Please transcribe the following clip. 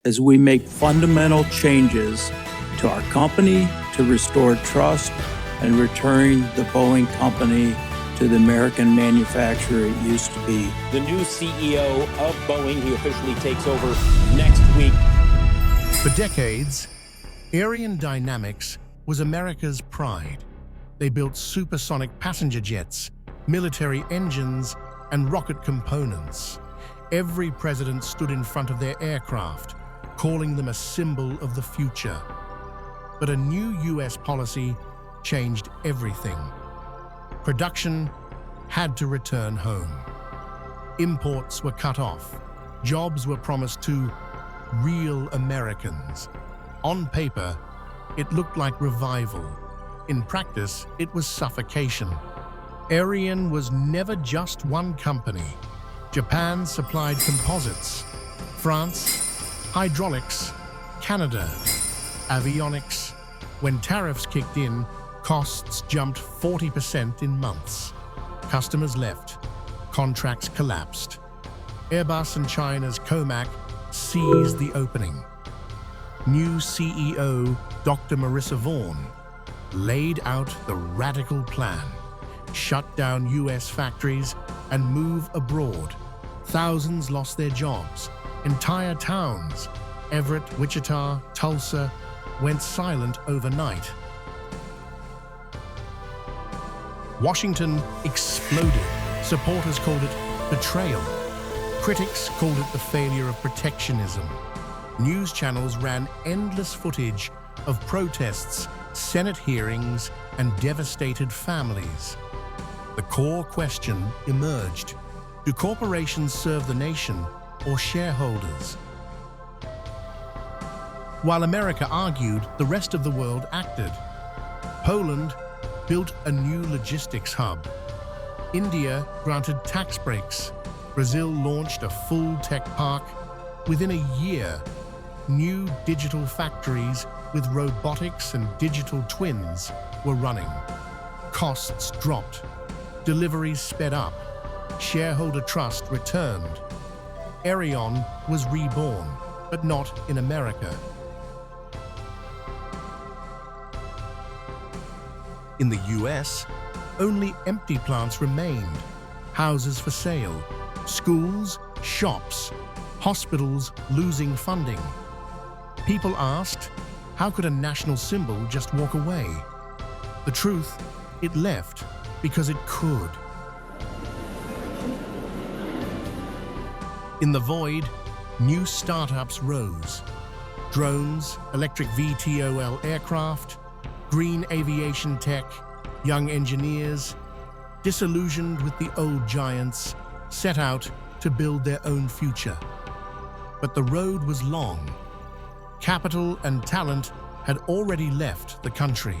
as we make fundamental changes to our company to restore trust and return the Boeing company to the American manufacturer it used to be. The new CEO of Boeing, he officially takes over next week. For decades, Aerion Dynamics was America's pride. They built supersonic passenger jets, military engines, and rocket components. Every president stood in front of their aircraft, calling them a symbol of the future. But a new US policy changed everything. Production had to return home. Imports were cut off. Jobs were promised to real Americans. On paper, it looked like revival. In practice, it was suffocation. Aerion was never just one company. Japan supplied composites, France, hydraulics, Canada, avionics. When tariffs kicked in, costs jumped 40% in months. Customers left. Contracts collapsed. Airbus and China's Comac seized the opening. New CEO Dr. Marissa Vaughn laid out the radical plan. Shut down US factories and move abroad. Thousands lost their jobs. Entire towns, Everett, Wichita, Tulsa, went silent overnight. Washington exploded. Supporters called it betrayal. Critics called it the failure of protectionism. News channels ran endless footage of protests, Senate hearings, and devastated families. The core question emerged: do corporations serve the nation or shareholders? While America argued, the rest of the world acted. Poland built a new logistics hub. India granted tax breaks. Brazil launched a full tech park. Within a year, new digital factories with robotics and digital twins were running. Costs dropped. Deliveries sped up. Shareholder trust returned. Aerion was reborn, but not in America. In the US, only empty plants remained. Houses for sale, schools, shops, hospitals losing funding. People asked, how could a national symbol just walk away? The truth, it left because it could. In the void, new startups rose. Drones, electric VTOL aircraft, green aviation tech, young engineers, disillusioned with the old giants, set out to build their own future. But the road was long. Capital and talent had already left the country.